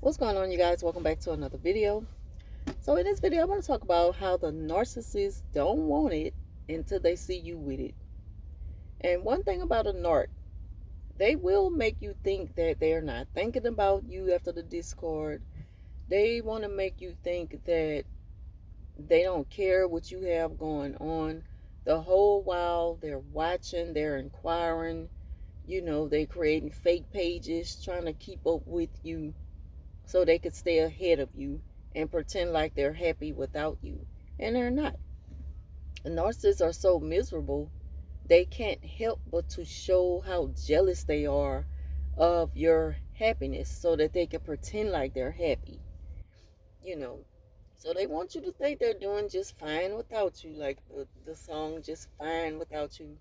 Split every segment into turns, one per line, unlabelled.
What's going on, you guys? Welcome back to another video. So in this video, I want to talk about how the narcissists don't want it until they see you with it. And one thing about a narc, they will make you think that they're not thinking about you after the discord. They want to make you think that they don't care what you have going on. The whole while they're watching, they're inquiring, they creating fake pages, trying to keep up with you so they could stay ahead of you and pretend like they're happy without you. And they're not. The narcissists are so miserable, they can't help but to show how jealous they are of your happiness so that they can pretend like they're happy. You know, so they want you to think they're doing just fine without you, like the song Just Fine Without You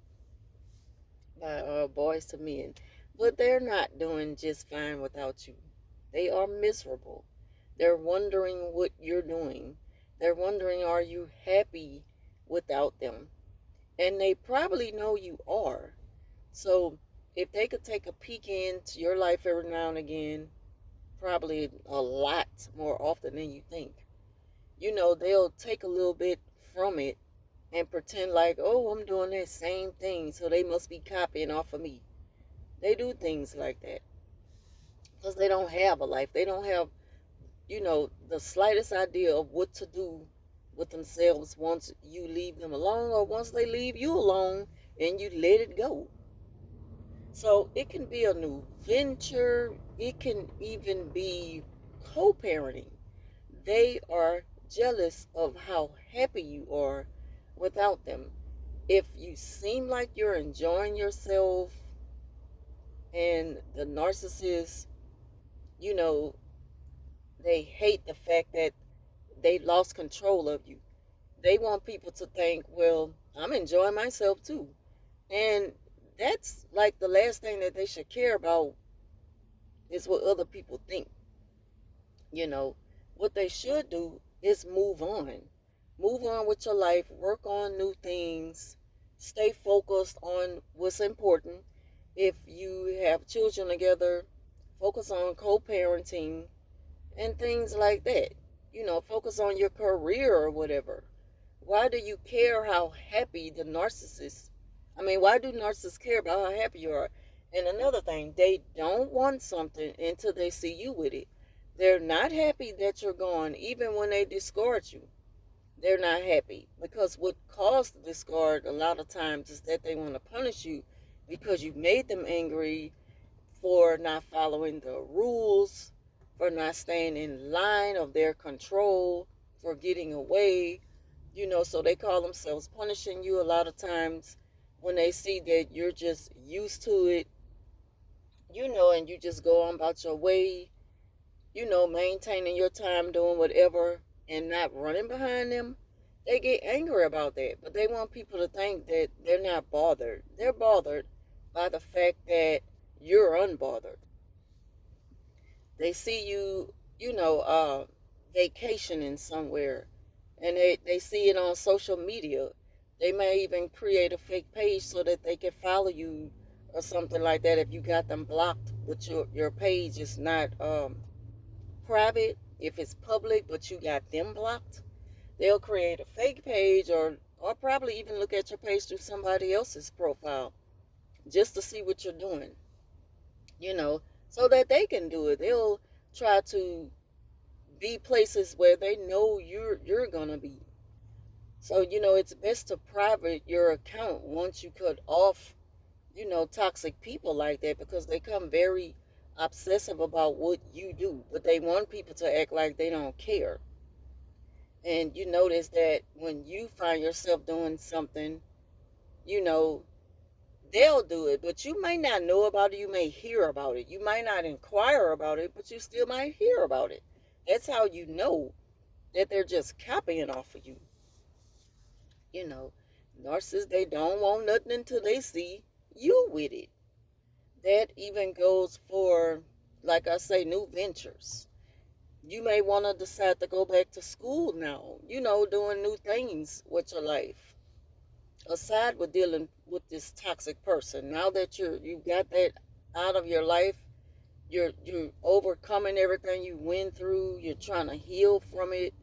by Boys to Men. But they're not doing just fine without you. They are miserable. They're wondering what you're doing. They're wondering, are you happy without them? And they probably know you are. So if they could take a peek into your life every now and again, probably a lot more often than you think, they'll take a little bit from it and pretend like, oh, I'm doing that same thing, so they must be copying off of me. They do things like that because they don't have a life. They don't have, the slightest idea of what to do with themselves once you leave them alone or once they leave you alone and you let it go. So it can be a new venture. It can even be co-parenting. They are jealous of how happy you are without them. If you seem like you're enjoying yourself and the narcissist, you know, they hate the fact that they lost control of you. They want people to think, well, I'm enjoying myself too. And that's like the last thing that they should care about is what other people think. You know, what they should do is move on. Move on with your life, work on new things, stay focused on what's important. If you have children together, focus on co parenting and things like that. Focus on your career or whatever. Why do you care how happy the narcissist? Why do narcissists care about how happy you are? And another thing, they don't want something until they see you with it. They're not happy that you're gone, even when they discard you. They're not happy because what caused the discard a lot of times is that they want to punish you because you made them angry for not following the rules, for not staying in line of their control, for getting away. So they call themselves punishing you a lot of times when they see that you're just used to it, and you just go on about your way, maintaining your time, doing whatever, and not running behind them. They get angry about that, but they want people to think that they're not bothered. They're bothered by the fact that you're unbothered. They see you, vacationing somewhere, and they see it on social media. They may even create a fake page so that they can follow you or something like that if you got them blocked, but your page is not private. If it's public but you got them blocked, they'll create a fake page or probably even look at your page through somebody else's profile just to see what you're doing, so that they can do it. They'll try to be places where they know you're gonna be. So it's best to private your account once you cut off, toxic people like that, because they come very obsessive about what you do, but they want people to act like they don't care. And you notice that when you find yourself doing something, you know they'll do it, but you may not know about it. You may hear about it. You might not inquire about it, but you still might hear about it. That's how you know that they're just copying off of you. You know, narcissists, they don't want nothing until they see you with it. That even goes for, like I say, new ventures. You may want to decide to go back to school now, doing new things with your life. Aside with dealing with this toxic person, now that you got that out of your life, You're overcoming everything you went through. You're trying to heal from it,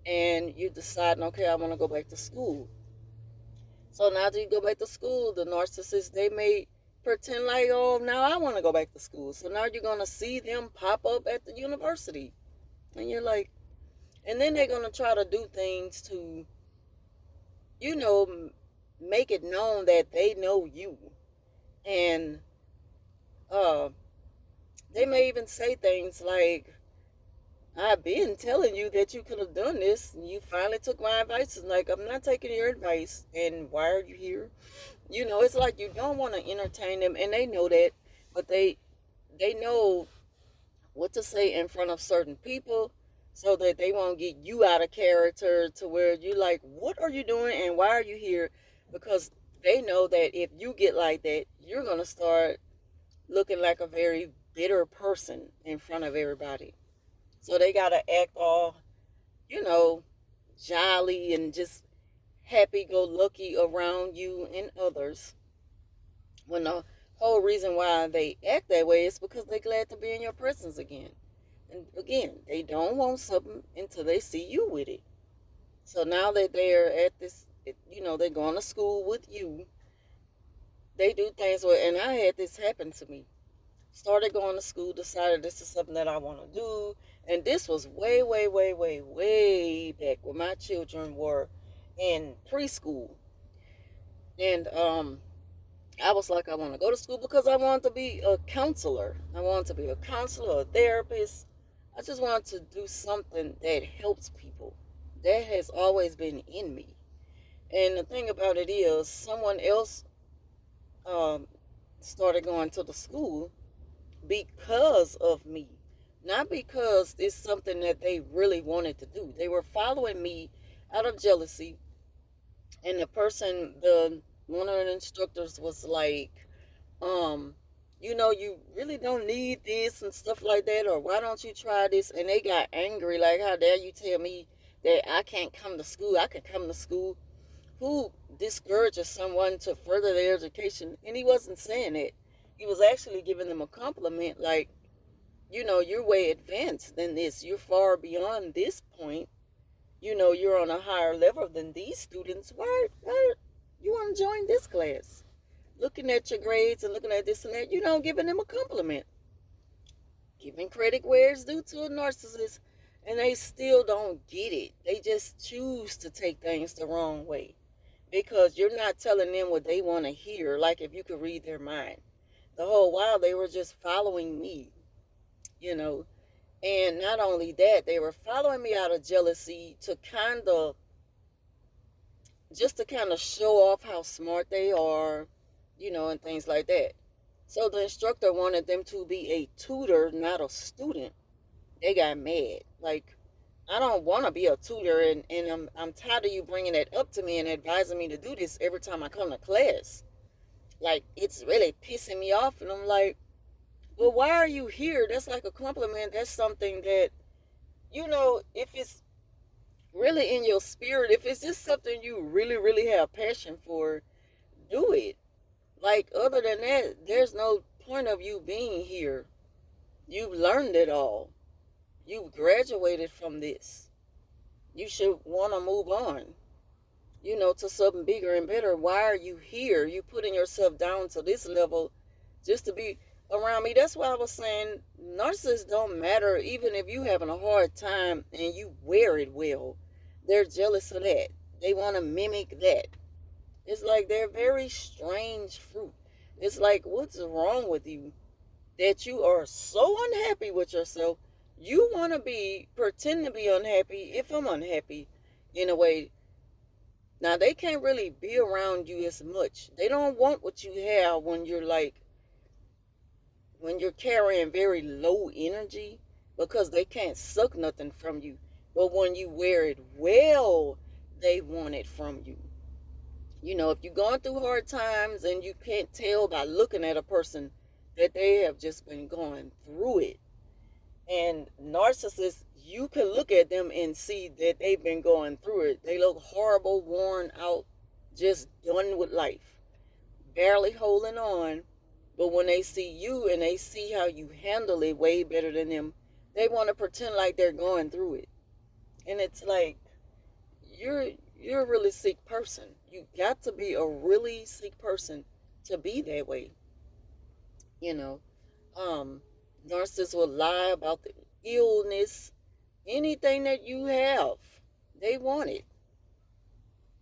and you're deciding, okay, I want to go back to school. So now that you go back to school, the narcissist, they may pretend like, oh, now I want to go back to school. So now you're gonna see them pop up at the university, and you're like, and then they're gonna try to do things to, you know, make it known that they know you, and uh, they may even say things like, I've been telling you that you could have done this, and you finally took my advice. And like, I'm not taking your advice, and why are you here? You know, it's like you don't want to entertain them, and they know that, but they know what to say in front of certain people so that they won't get you out of character to where you're like, what are you doing and why are you here? Because they know that if you get like that, you're going to start looking like a very bitter person in front of everybody. So they got to act all, you know, jolly and just happy go lucky around you and others. When the whole reason why they act that way is because they're glad to be in your presence again. And again, they don't want something until they see you with it. So now that they're at this, you know, they're going to school with you, they do things where, and I had this happen to me. Started going to school, decided this is something that I want to do. And this was way, way, way, way, way back when my children were in preschool. And I was like, I want to go to school because I want to be a counselor. I want to be a counselor, a therapist. I just want to do something that helps people. That has always been in me. And the thing about it is, someone else um, started going to the school because of me, not because it's something that they really wanted to do. They were following me out of jealousy, and the person, the one of the instructors was like, um, you know, you really don't need this and stuff like that, or why don't you try this? And they got angry, like, how dare you tell me that I can't come to school? I can come to school. Who discourages someone to further their education? And he wasn't saying it. He was actually giving them a compliment, like, you know, you're way advanced than this. You're far beyond this point. You know, you're on a higher level than these students. Why you want to join this class? Looking at your grades and looking at this and that, you know, giving them a compliment, giving credit where it's due to a narcissist, and they still don't get it. They just choose to take things the wrong way because you're not telling them what they want to hear. Like if you could read their mind, the whole while they were just following me, you know. And not only that, they were following me out of jealousy to kind of just to kind of show off how smart they are, you know, and things like that. So the instructor wanted them to be a tutor, not a student. They got mad. Like, I don't want to be a tutor, and I'm tired of you bringing it up to me and advising me to do this every time I come to class. Like, it's really pissing me off. And I'm like, well, why are you here? That's like a compliment. That's something that, you know, if it's really in your spirit, if it's just something you really, really have passion for, do it. Like, other than that, there's no point of you being here. You've learned it all. You've graduated from this. You should want to move on, you know, to something bigger and better. Why are you here? You putting yourself down to this level just to be around me. That's why I was saying narcissists don't matter even if you having a hard time and you wear it well. They're jealous of that. They want to mimic that. It's like they're very strange fruit. It's like, what's wrong with you that you are so unhappy with yourself? You want to pretend to be unhappy if I'm unhappy in a way. Now, they can't really be around you as much. They don't want what you have when you're like, when you're carrying very low energy because they can't suck nothing from you. But when you wear it well, they want it from you. You know, if you're going through hard times and you can't tell by looking at a person that they have just been going through it. And narcissists, you can look at them and see that they've been going through it. They look horrible, worn out, just done with life, barely holding on But when they see you and they see how you handle it way better than them, they want to pretend like they're going through it. And it's like, you're you're a really sick person. You got to be a really sick person to be that way. You know, um, narcissists will lie about the illness, anything that you have. They want it.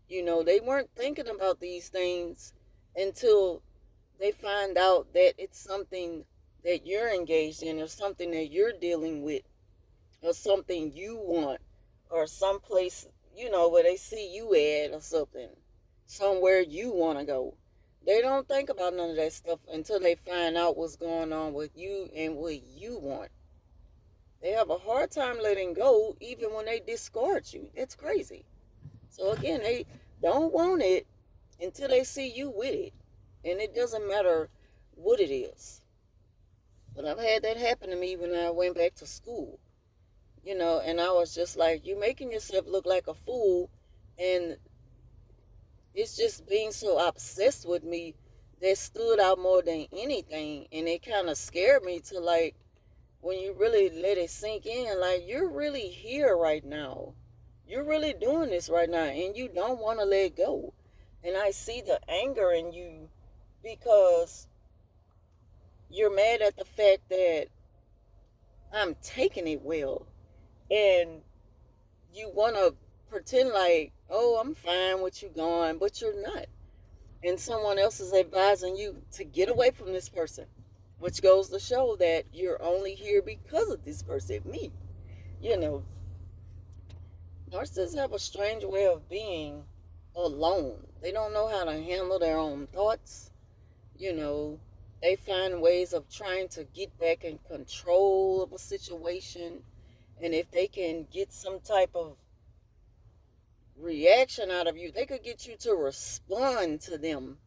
They weren't thinking about these things until they find out that it's something that you're engaged in, or something that you're dealing with, or something you want, or someplace, where they see you at, or something, somewhere you want to go. They don't think about none of that stuff until they find out what's going on with you and what you want. They have a hard time letting go even when they discard you. It's crazy. So again, they don't want it until they see you with it. And it doesn't matter what it is. But I've had that happen to me when I went back to school. And I was just like, you're making yourself look like a fool. And it's just being so obsessed with me that stood out more than anything. And it kind of scared me to, like, when you really let it sink in, like, you're really here right now. You're really doing this right now, and you don't want to let go. And I see the anger in you because you're mad at the fact that I'm taking it well. And you want to pretend like, oh, I'm fine with you going, but you're not. And someone else is advising you to get away from this person, which goes to show that you're only here because of this person, me. You know, narcissists have a strange way of being alone. They don't know how to handle their own thoughts. You know, they find ways of trying to get back in control of a situation. And if they can get some type of reaction out of you, they could get you to respond to them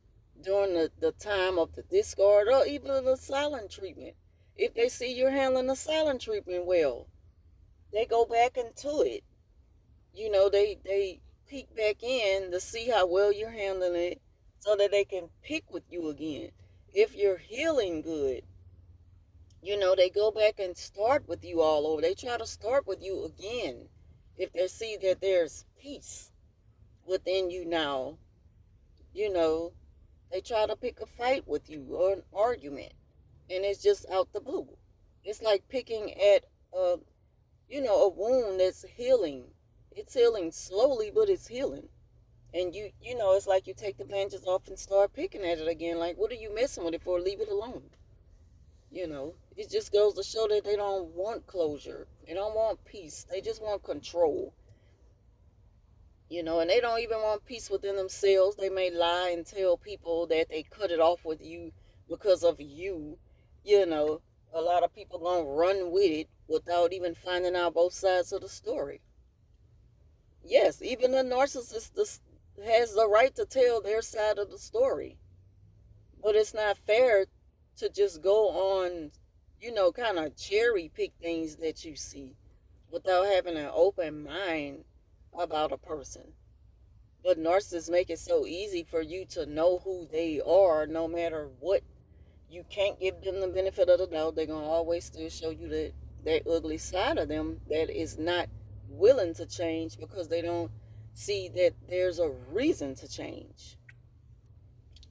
during the time of the discard, or even the silent treatment. If they see you're handling the silent treatment well, they go back into it. They peek back in to see how well you're handling it so that they can pick with you again. If you're healing good, they go back and start with you all over. They try to start with you again if they see that there's peace within you now. They try to pick a fight with you or an argument, and it's just out the blue. It's like picking at a wound that's healing. It's healing slowly, but it's healing. And it's like you take the bandages off and start picking at it again. Like, what are you messing with it for? Leave it alone. It just goes to show that they don't want closure. They don't want peace. They just want control. And they don't even want peace within themselves. They may lie and tell people that they cut it off with you because of you. A lot of people gonna run with it without even finding out both sides of the story. Yes, even the narcissist has the right to tell their side of the story. But it's not fair to just go on, kind of cherry pick things that you see without having an open mind about a person. But narcissists make it so easy for you to know who they are no matter what. You can't give them the benefit of the doubt. They're going to always still show you that ugly side of them that is not willing to change because they don't see that there's a reason to change.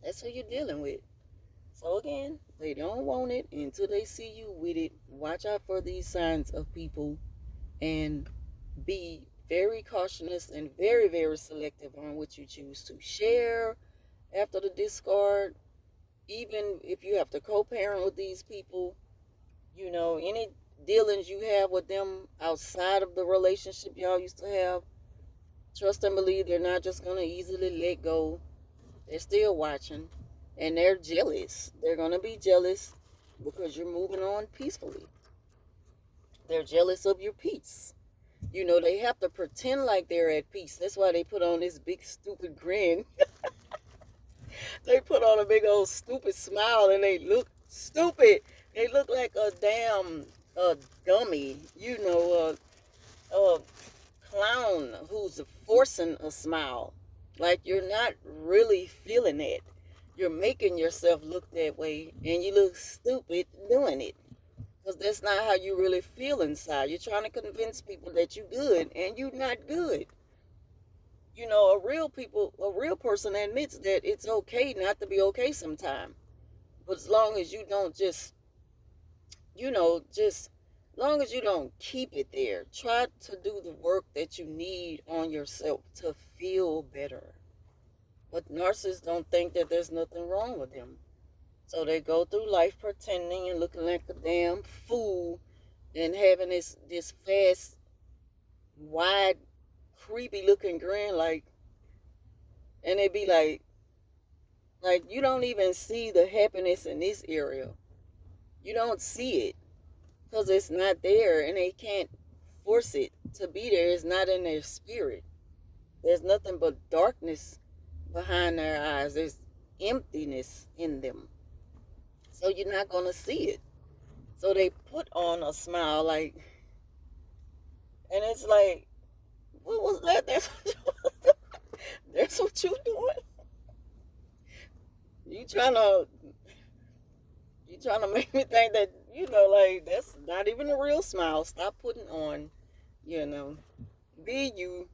That's who you're dealing with. So again, they don't want it until they see you with it. Watch out for these signs of people and be very cautious and very, very selective on what you choose to share after the discard. Even if you have to co-parent with these people, any dealings you have with them outside of the relationship y'all used to have, trust and believe they're not just going to easily let go. They're still watching, and they're jealous. They're going to be jealous because you're moving on peacefully. They're jealous of your peace. They have to pretend like they're at peace. That's why they put on this big stupid grin. They put on a big old stupid smile and they look stupid. They look like a damn dummy, a clown who's forcing a smile. Like, you're not really feeling it. You're making yourself look that way, and you look stupid doing it. Because that's not how you really feel inside. You're trying to convince people that you're good, and you're not good. A real person admits that it's okay not to be okay sometimes. But as long as you don't just long as you don't keep it there, try to do the work that you need on yourself to feel better. But narcissists don't think that there's nothing wrong with them. So they go through life pretending and looking like a damn fool and having this fast, wide, creepy looking grin, and it be like you don't even see the happiness in this area. You don't see it because it's not there, and they can't force it to be there. It's not in their spirit. There's nothing but darkness behind their eyes. There's emptiness in them. So you're not gonna see it. So they put on a smile and it's like, what was that? That's what you doing. You trying to you trying to make me think that like that's not even a real smile. Stop putting on, you know. Be you.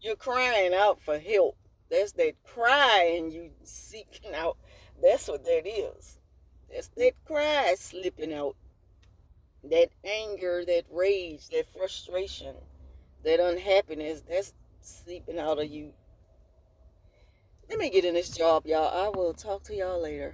You're crying out for help. That's that cry and you seeking out. That's what that is. That's that cry slipping out. That anger, that rage, that frustration, that unhappiness, that's sleeping out of you. Let me get in this job, y'all. I will talk to y'all later.